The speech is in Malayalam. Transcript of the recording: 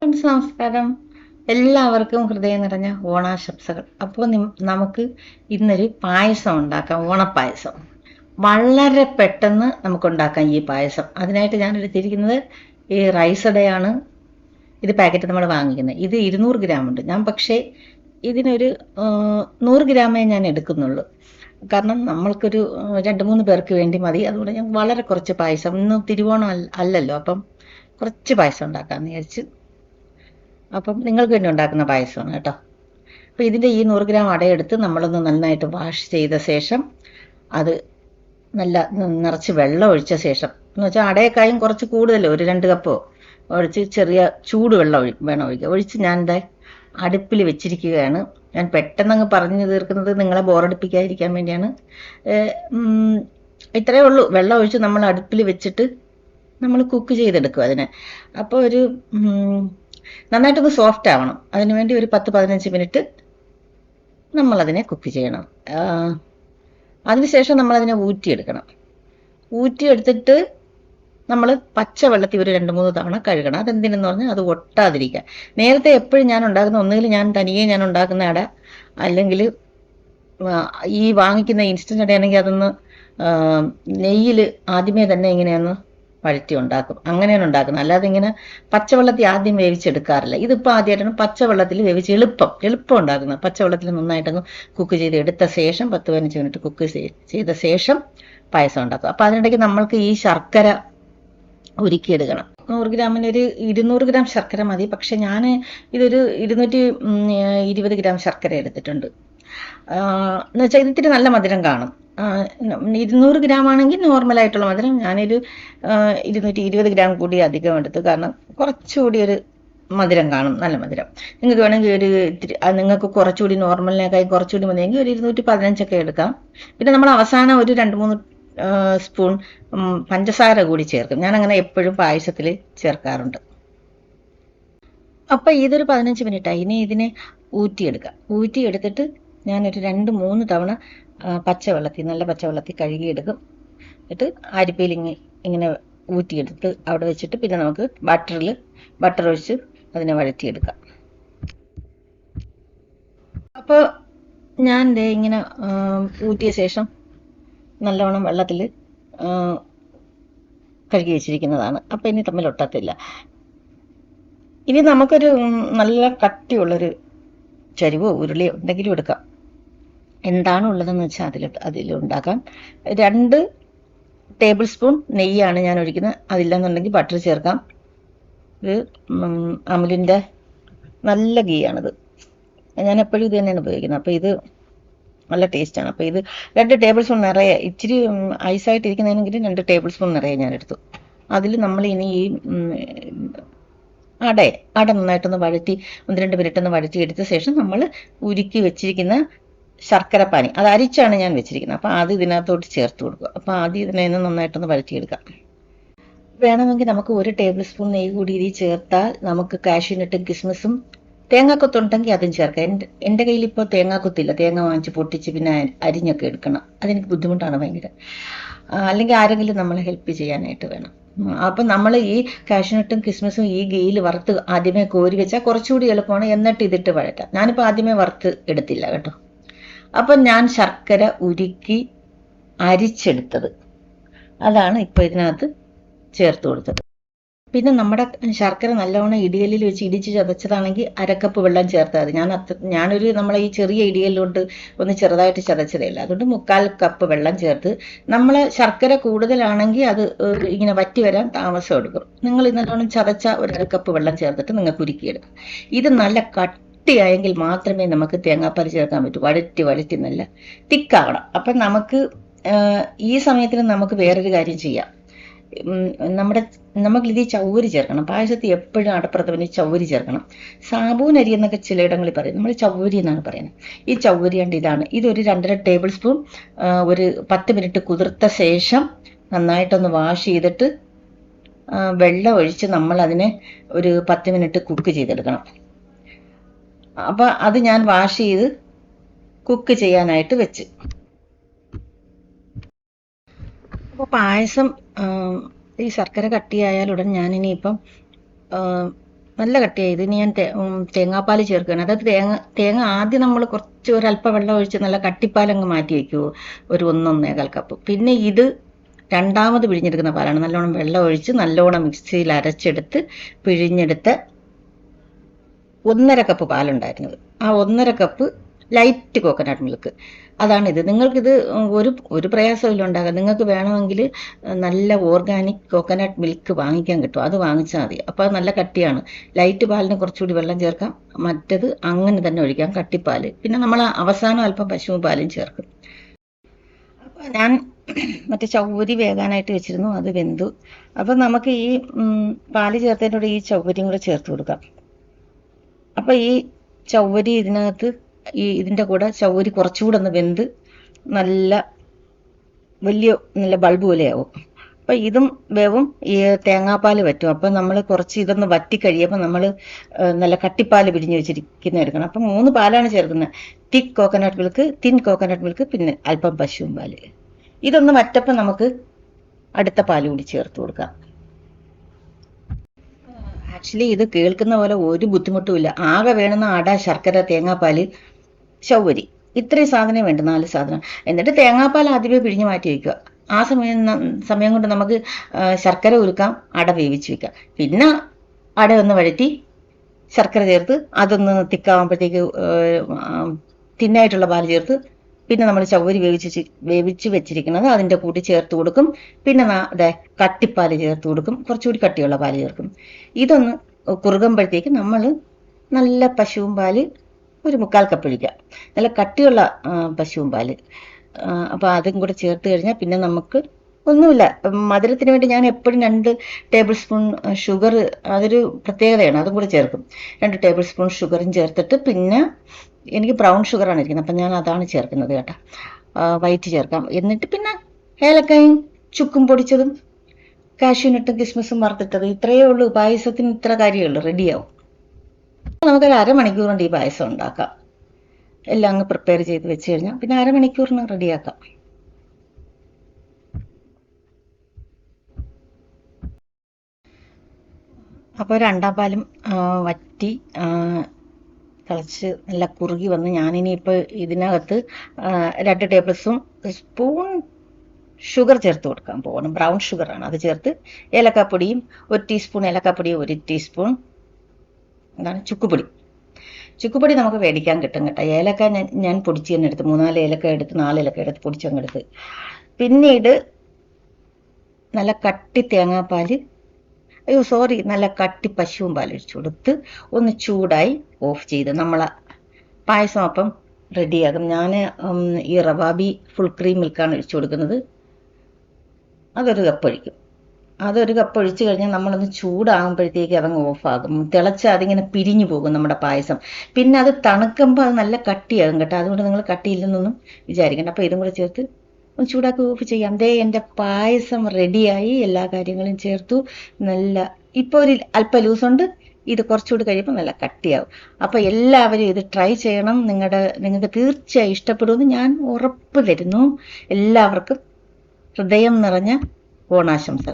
ഫ്രണ്ട്സ് നമസ്കാരം. എല്ലാവർക്കും ഹൃദയം നിറഞ്ഞ ഓണാശംസകൾ. അപ്പോൾ നമുക്ക് ഇന്നൊരു പായസം ഉണ്ടാക്കാം, ഓണപ്പായസം. വളരെ പെട്ടെന്ന് നമുക്ക് ഉണ്ടാക്കാം ഈ പായസം. അതിനായിട്ട് ഞാൻ എടുത്തിരിക്കുന്നത് ഈ റൈസഡയാണ്. ഇത് പാക്കറ്റ് നമ്മൾ വാങ്ങിക്കുന്നത്. ഇത് 200 ഗ്രാം ഉണ്ട്. ഞാൻ പക്ഷേ ഇതിനൊരു 100 ഗ്രാമേ ഞാൻ എടുക്കുന്നുള്ളൂ. കാരണം നമ്മൾക്കൊരു 2-3 പേർക്ക് വേണ്ടി മതി. അതുകൊണ്ട് ഞാൻ വളരെ കുറച്ച് പായസം, ഇന്ന് തിരുവോണം അല്ലല്ലോ, അപ്പം കുറച്ച് പായസം ഉണ്ടാക്കാമെന്ന് വിചാരിച്ച്. അപ്പം നിങ്ങൾക്ക് വേണ്ടി ഉണ്ടാക്കുന്ന പായസമാണ് കേട്ടോ. അപ്പോൾ ഇതിൻ്റെ ഈ 100 ഗ്രാം അടയെടുത്ത് നമ്മളൊന്ന് നന്നായിട്ട് വാഷ് ചെയ്ത ശേഷം അത് നല്ല നിറച്ച് വെള്ളം ഒഴിച്ച ശേഷം, എന്ന് വെച്ചാൽ അടയേക്കായും കുറച്ച് കൂടുതൽ, ഒരു 2 കപ്പോ ഒഴിച്ച് ചെറിയ ചൂട് വെള്ളം വേണം ഒഴിക്കുക. ഒഴിച്ച് ഞാൻ എന്താ അടുപ്പിൽ വെച്ചിരിക്കുകയാണ്. ഞാൻ പെട്ടെന്നങ്ങ് പറഞ്ഞു തീർക്കുന്നത് നിങ്ങളെ ബോറടിപ്പിക്കാതിരിക്കാൻ വേണ്ടിയാണ്. ഇത്രയേ ഉള്ളൂ. വെള്ളം ഒഴിച്ച് നമ്മൾ അടുപ്പിൽ വെച്ചിട്ട് നമ്മൾ കുക്ക് ചെയ്തെടുക്കും അതിനെ. അപ്പോൾ ഒരു നന്നായിട്ടൊന്ന് സോഫ്റ്റ് ആവണം. അതിനുവേണ്ടി ഒരു 10-15 മിനിറ്റ് നമ്മളതിനെ കുക്ക് ചെയ്യണം. അതിനുശേഷം നമ്മളതിനെ ഊറ്റിയെടുക്കണം. ഊറ്റിയെടുത്തിട്ട് നമ്മൾ പച്ചവെള്ളത്തിൽ ഒരു 2-3 തവണ കഴുകണം. അതെന്തിനെന്ന് പറഞ്ഞാൽ അത് ഒട്ടാതിരിക്കാൻ. നേരത്തെ എപ്പോഴും ഞാൻ ഉണ്ടാക്കുന്ന, ഒന്നുകിൽ ഞാൻ ഉണ്ടാക്കുന്ന അട, അല്ലെങ്കിൽ ഈ വാങ്ങിക്കുന്ന ഇൻസ്റ്റൻ്റ് അടയാണെങ്കിൽ അതൊന്ന് നെയ്യിൽ ആദ്യമേ തന്നെ ഇങ്ങനെയൊന്ന് വഴറ്റി ഉണ്ടാക്കും. അങ്ങനെയാണ് ഉണ്ടാക്കുന്നത്. അല്ലാതെ ഇങ്ങനെ പച്ചവെള്ളത്തിൽ ആദ്യം വേവിച്ചെടുക്കാറില്ല. ഇതിപ്പോൾ ആദ്യമായിട്ടാണ് പച്ചവെള്ളത്തിൽ വേവിച്ച് എളുപ്പം ഉണ്ടാക്കുന്നത്. പച്ചവെള്ളത്തിൽ നന്നായിട്ടങ്ങ് കുക്ക് ചെയ്ത് എടുത്ത ശേഷം 10-15 മിനിറ്റ് കുക്ക് ചെയ്ത ശേഷം പായസം ഉണ്ടാക്കും. അപ്പോൾ അതിനിടയ്ക്ക് നമ്മൾക്ക് ഈ ശർക്കര ഉരുക്കിയെടുക്കണം. 100 ഗ്രാമിന് ഒരു 200 ഗ്രാം ശർക്കര മതി. പക്ഷെ ഞാൻ ഇതൊരു 220 ഗ്രാം ശർക്കര എടുത്തിട്ടുണ്ട്. എന്ന് വെച്ചാൽ ഇതിത്തിരി നല്ല മധുരം കാണും. 200 ഗ്രാം ആണെങ്കിൽ നോർമലായിട്ടുള്ള മധുരം. ഞാനൊരു 220 ഗ്രാം കൂടി അധികം എടുത്തു. കാരണം കുറച്ചുകൂടി ഒരു മധുരം കാണും, നല്ല മധുരം. നിങ്ങൾക്ക് വേണമെങ്കിൽ ഒരു ഇത്തിരി, നിങ്ങൾക്ക് കുറച്ചുകൂടി നോർമലിനേക്കായി കുറച്ചുകൂടി മതിയെങ്കിൽ ഒരു 215 എടുക്കാം. പിന്നെ നമ്മൾ അവസാനം ഒരു 2-3 സ്പൂൺ പഞ്ചസാര കൂടി ചേർക്കും. ഞാനങ്ങനെ എപ്പോഴും പായസത്തിൽ ചേർക്കാറുണ്ട്. അപ്പം ഇതൊരു 15 മിനിറ്റായി. ഇനി ഇതിനെ ഊറ്റിയെടുക്കാം. ഊറ്റിയെടുത്തിട്ട് ഞാനൊരു 2-3 തവണ നല്ല പച്ചവെള്ളത്തിൽ കഴുകിയെടുക്കും. എന്നിട്ട് അരിപ്പയിൽ ഇങ്ങനെ ഊറ്റിയെടുത്ത് അവിടെ വെച്ചിട്ട് പിന്നെ നമുക്ക് ബട്ടർ ഒഴിച്ച് അതിനെ വഴറ്റിയെടുക്കാം. അപ്പോൾ ഞാൻ ഇങ്ങനെ ഊറ്റിയ ശേഷം നല്ലവണ്ണം വെള്ളത്തിൽ കഴുകി വെച്ചിരിക്കുന്നതാണ്. അപ്പോൾ ഇനി തമ്മിൽ ഒട്ടത്തില്ല. ഇനി നമുക്കൊരു നല്ല കട്ടിയുള്ളൊരു ചരിവോ ഉരുളിയോ എന്തെങ്കിലും എടുക്കാം. എന്താണ് ഉള്ളതെന്ന് വെച്ചാൽ അതിലുണ്ടാക്കാം. 2 ടേബിൾ സ്പൂൺ നെയ്യാണ് ഞാൻ ഒഴിക്കുന്നത്. അതില്ലെന്നുണ്ടെങ്കിൽ ബട്ടർ ചേർക്കാം. ഇത് അമുലിൻ്റെ നല്ല ഗീയാണിത്. ഞാൻ എപ്പോഴും ഇത് തന്നെയാണ് ഉപയോഗിക്കുന്നത്. അപ്പോൾ ഇത് നല്ല ടേസ്റ്റാണ്. അപ്പോൾ ഇത് 2 ടേബിൾ സ്പൂൺ നിറയെ, ഇച്ചിരി ഐസായിട്ടിരിക്കുന്നതിനെങ്കിലും 2 ടേബിൾ സ്പൂൺ നിറയെ ഞാൻ എടുത്തു. അതിൽ നമ്മൾ ഇനി ഈ അട നന്നായിട്ടൊന്ന് വഴറ്റി 1-2 മിനിറ്റ് ഒന്ന് വഴറ്റി എടുത്ത ശേഷം നമ്മൾ ഉരുക്കി വെച്ചിരിക്കുന്ന ശർക്കരപ്പാനി അത് അരിച്ചാണ് ഞാൻ വെച്ചിരിക്കുന്നത്. അപ്പോൾ അത് ഇതിനകത്തോട്ട് ചേർത്ത് കൊടുക്കുക. അപ്പോൾ ആദ്യം ഇതിനെ നന്നായിട്ടൊന്ന് വഴറ്റിയെടുക്കാം. വേണമെങ്കിൽ നമുക്ക് 1 ടേബിൾ സ്പൂൺ നെയ്യ് കൂടി ഇതിൽ ചേർത്താൽ നമുക്ക് കാഷ്യൂനട്ടും കിസ്മിസും തേങ്ങാക്കൊത്തുണ്ടെങ്കിൽ അതും ചേർക്കാം. എൻ്റെ കയ്യിൽ ഇപ്പോൾ തേങ്ങാക്കൊത്തില്ല. തേങ്ങ വാങ്ങിച്ച് പൊട്ടിച്ച് പിന്നെ അരിഞ്ഞൊക്കെ എടുക്കണം. അതെനിക്ക് ബുദ്ധിമുട്ടാണ് ഭയങ്കര. അല്ലെങ്കിൽ ആരെങ്കിലും നമ്മളെ ഹെൽപ്പ് ചെയ്യാനായിട്ട് വേണം. അപ്പം നമ്മൾ ഈ കാഷ്യൂനട്ടും കിസ്മിസും ഈ ഗീയിൽ വറുത്ത് ആദ്യമേ കോരി വെച്ചാൽ കുറച്ചുകൂടി എളുപ്പമാണ്. എന്നിട്ട് ഇതിട്ട് വഴറ്റാം. ഞാനിപ്പോൾ ആദ്യമേ വറുത്ത് എടുത്തില്ല കേട്ടോ. അപ്പം ഞാൻ ശർക്കര ഉരുക്കി അരിച്ചെടുത്തത് അതാണ് ഇപ്പോൾ ഇതിനകത്ത് ചേർത്ത് കൊടുത്തത്. പിന്നെ നമ്മുടെ ശർക്കര നല്ലവണ്ണം ഇടികല്ലിൽ വെച്ച് ഇടിച്ച് ചതച്ചതാണെങ്കിൽ 1/2 കപ്പ് വെള്ളം ചേർത്താൽ മതി. ഞാനൊരു നമ്മളെ ഈ ചെറിയ ഇടികല്ലുകൊണ്ട് ഒന്ന് ചെറുതായിട്ട് ചതച്ചതേ ഉള്ളൂ. അതുകൊണ്ട് 1/4 കപ്പ് വെള്ളം ചേർത്ത്, നമ്മൾ ശർക്കര കൂടുതലാണെങ്കിൽ അത് ഇങ്ങനെ വറ്റി വരാൻ താമസം എടുക്കും. നിങ്ങൾ നല്ലോണം ചതച്ച 1/2 കപ്പ് വെള്ളം ചേർത്തിട്ട് നിങ്ങൾക്ക് ഉരുക്കിയെടുക്കാം. ഇത് നല്ല കട്ടിയായെങ്കിൽ മാത്രമേ നമുക്ക് തേങ്ങാപ്പാൽ ചേർക്കാൻ പറ്റൂ. വഴറ്റി നല്ല തിക്കാവണം. അപ്പം ഈ സമയത്തിന് നമുക്ക് വേറൊരു കാര്യം ചെയ്യാം. നമുക്കിതിൽ ചവ്വരി ചേർക്കണം. പായസത്തിൽ എപ്പോഴും അടപ്രഥമന് ചവ്വരി ചേർക്കണം. സാബൂനരി എന്നൊക്കെ ചിലയിടങ്ങളിൽ പറയും. നമ്മൾ ചവ്വരി എന്നാണ് പറയുന്നത്. ഈ ചവ്വരി കൊണ്ട് ഇതൊരു 2.5 ടേബിൾ സ്പൂൺ ഒരു 10 മിനിറ്റ് കുതിർത്ത ശേഷം നന്നായിട്ടൊന്ന് വാഷ് ചെയ്തിട്ട് വെള്ളം ഒഴിച്ച് നമ്മൾ അതിനെ ഒരു 10 മിനിറ്റ് കുക്ക് ചെയ്തെടുക്കണം. അപ്പോൾ അത് ഞാൻ വാഷ് ചെയ്ത് കുക്ക് ചെയ്യാനായിട്ട് വെച്ച്. അപ്പോൾ പായസം ഈ ശർക്കര കട്ടിയായാലുടൻ ഞാനിനിയിപ്പം നല്ല കട്ടിയായി. ഇനി ഞാൻ തേങ്ങാപ്പാൽ ചേർക്കുകയാണ്. അതായത് തേങ്ങ ആദ്യം നമ്മൾ കുറച്ച് ഒരല്പം വെള്ളം ഒഴിച്ച് നല്ല കട്ടിപ്പാലങ്ങ് മാറ്റി വയ്ക്കുമോ, ഒരു 1-1.25 കപ്പ്. പിന്നെ ഇത് രണ്ടാമത് പിഴിഞ്ഞെടുക്കുന്ന പാലാണ്. നല്ലോണം വെള്ളം ഒഴിച്ച് നല്ലോണം മിക്സിയിൽ അരച്ചെടുത്ത് പിഴിഞ്ഞെടുത്ത് 1.5 കപ്പ് പാലുണ്ടായിരുന്നത്. ആ 1.5 കപ്പ് ലൈറ്റ് കോക്കനട്ട് മിൽക്ക്, അതാണിത്. നിങ്ങൾക്കിത് ഒരു പ്രയാസമില്ല ഉണ്ടാകാം. നിങ്ങൾക്ക് വേണമെങ്കിൽ നല്ല ഓർഗാനിക് കോക്കനട്ട് മിൽക്ക് വാങ്ങിക്കാൻ കിട്ടും, അത് വാങ്ങിച്ചാൽ മതി. അപ്പോൾ അത് നല്ല കട്ടിയാണ്. ലൈറ്റ് പാലിന് കുറച്ചുകൂടി വെള്ളം ചേർക്കാം, മറ്റത് അങ്ങനെ തന്നെ ഒഴിക്കാം, കട്ടിപ്പാൽ. പിന്നെ നമ്മൾ അവസാനം അല്പം പശു പാലും ചേർക്കും. അപ്പോൾ ഞാൻ മറ്റേ ചൗവരി വേകാനായിട്ട് വെച്ചിരുന്നു, അത് വെന്തു. അപ്പം നമുക്ക് ഈ പാല് ചേർത്തതിനോട് ഈ ചൗവരിയും കൂടെ ചേർത്ത് കൊടുക്കാം. അപ്പം ഈ ചൗവരി ഇതിനകത്ത് ഇതിൻ്റെ കൂടെ ചൗവരി കുറച്ചുകൂടെ ഒന്ന് വെന്ത് നല്ല ബൾബ് പോലെയാവും. അപ്പം ഇതും വേവും, ഈ തേങ്ങാപ്പാൽ വറ്റും. അപ്പം നമ്മൾ കുറച്ച് ഇതൊന്ന് വറ്റി കഴിയുമ്പോൾ നമ്മൾ നല്ല കട്ടിപ്പാൽ പിരിഞ്ഞ് വെച്ചിരിക്കുന്ന എടുക്കണം. അപ്പം 3 പാലാണ് ചേർക്കുന്നത്. Thick coconut milk, thin coconut milk, പിന്നെ അല്പം പശുവും പാല്. ഇതൊന്ന് വറ്റപ്പം നമുക്ക് അടുത്ത പാൽ കൂടി ചേർത്ത് കൊടുക്കാം. ആക്ച്വലി ഇത് കേൾക്കുന്ന പോലെ ഒരു ബുദ്ധിമുട്ടുമില്ല. ആകെ വേണമെന്ന അട, ശർക്കര, തേങ്ങാപ്പാൽ, ചൗവരി, ഇത്രയും സാധനം വേണ്ട, 4 സാധനം. എന്നിട്ട് തേങ്ങാപ്പാൽ ആദ്യമേ പിഴിഞ്ഞ് മാറ്റി വയ്ക്കുക. ആ സമയം കൊണ്ട് നമുക്ക് ശർക്കര ഉരുക്കാം, അട വേവിച്ച് വയ്ക്കാം. പിന്നെ അട ഒന്ന് വഴറ്റി ശർക്കര ചേർത്ത് അതൊന്ന് തിക്കാവുമ്പോഴത്തേക്ക് തിന്നായിട്ടുള്ള പാൽ ചേർത്ത് പിന്നെ നമ്മൾ ചവ്വരി വേവിച്ച് വെച്ചിരിക്കുന്നത് അതിൻ്റെ കൂട്ടി ചേർത്ത് കൊടുക്കും. പിന്നെ കട്ടിപ്പാൽ ചേർത്ത് കൊടുക്കും, കുറച്ചുകൂടി കട്ടിയുള്ള പാൽ ചേർക്കും. ഇതൊന്ന് കുറുകുമ്പോഴത്തേക്ക് നമ്മൾ നല്ല പശുവും പാല് ഒരു 3/4 കപ്പ് ഒഴിക്കാം, നല്ല കട്ടിയുള്ള പശുവും പാല്. അപ്പോൾ അതും കൂടെ ചേർത്ത് കഴിഞ്ഞാൽ പിന്നെ നമുക്ക് ഒന്നുമില്ല. മധുരത്തിന് വേണ്ടി ഞാൻ എപ്പോഴും 2 ടേബിൾ സ്പൂൺ ഷുഗർ, അതൊരു പ്രത്യേകതയാണ്, അതും കൂടെ ചേർക്കും. 2 ടേബിൾ സ്പൂൺ ഷുഗറും ചേർത്തിട്ട്, പിന്നെ എനിക്ക് ബ്രൗൺ ഷുഗറാണ് ഇരിക്കുന്നത്, അപ്പം ഞാൻ അതാണ് ചേർക്കുന്നത് കേട്ടോ. വൈറ്റ് ചേർക്കാം. എന്നിട്ട് പിന്നെ ഏലക്കായും ചുക്കും പൊടിച്ചതും കാഷ്യൂനട്ടും കിസ്മിസും വറുത്തിട്ടത്, ഇത്രയേ ഉള്ളൂ. പായസത്തിന് ഇത്ര കാര്യമേ ഉള്ളൂ, റെഡിയാവും. നമുക്കൊരു അരമണിക്കൂർ കൊണ്ട് ഈ പായസം ഉണ്ടാക്കാം. എല്ലാം അങ്ങ് പ്രിപ്പയർ ചെയ്ത് വെച്ച് കഴിഞ്ഞാൽ പിന്നെ അരമണിക്കൂറിന് റെഡിയാക്കാം. അപ്പോൾ 2ാം പാലും വറ്റി തിളച്ച് നല്ല കുറുകി വന്ന് ഞാനിനിയിപ്പോൾ ഇതിനകത്ത് 2 ടേബിൾ സ്പൂൺ ഷുഗർ ചേർത്ത് കൊടുക്കാൻ പോകണം. ബ്രൗൺ ഷുഗറാണ്, അത് ചേർത്ത് ഏലക്കാപ്പൊടിയും 1 ടീസ്പൂൺ ഏലക്കാപ്പൊടിയും 1 ടീസ്പൂൺ ചുക്കുപൊടി നമുക്ക് മേടിക്കാൻ കിട്ടും കേട്ടോ. ഏലക്ക ഞാൻ പൊടിച്ച് തന്നെ എടുത്ത് 3-4 ഏലക്ക എടുത്ത് 4 ഏലക്ക എടുത്ത് പൊടിച്ചങ്ങെടുത്ത്. പിന്നീട് നല്ല കട്ടി തേങ്ങാപ്പാൽ, നല്ല കട്ടി പശുവും പാൽ ഒഴിച്ചു കൊടുത്ത് ഒന്ന് ചൂടായി ഓഫ് ചെയ്ത് നമ്മളെ പായസം അപ്പം റെഡിയാകും. ഞാൻ ഈ റവാബി ഫുൾ ക്രീം മിൽക്കാണ് ഒഴിച്ചു കൊടുക്കുന്നത്. അതൊരു കപ്പ് ഒഴിക്കും. അതൊരു കപ്പ് ഒഴിച്ച് കഴിഞ്ഞാൽ നമ്മളൊന്ന് ചൂടാകുമ്പോഴത്തേക്ക് അതങ്ങ് ഓഫാകും. തിളച്ച് അതിങ്ങനെ പിരിഞ്ഞു പോകും നമ്മുടെ പായസം. പിന്നെ അത് തണുക്കുമ്പോൾ അത് നല്ല കട്ടിയാകും കേട്ടോ. അതുകൊണ്ട് നിങ്ങൾ കട്ടിയില്ലെന്നൊന്നും വിചാരിക്കണ്ട. അപ്പോൾ ഇതും കൂടെ ചേർത്ത് ഒന്ന് ചൂടാക്കി ഓഫ് ചെയ്യാം. എൻ്റെ പായസം റെഡിയായി. എല്ലാ കാര്യങ്ങളും ചേർത്തു. ഇപ്പോൾ ഒരു അല്പം ലൂസുണ്ട്. ഇത് കുറച്ചുകൂടി കഴിയുമ്പോൾ നല്ല കട്ടിയാവും. അപ്പോൾ എല്ലാവരും ഇത് ട്രൈ ചെയ്യണം. നിങ്ങൾക്ക് തീർച്ചയായും ഇഷ്ടപ്പെടുമെന്ന് ഞാൻ ഉറപ്പ് തരുന്നു. എല്ലാവർക്കും ഹൃദയം നിറഞ്ഞ ഓണാശംസകൾ.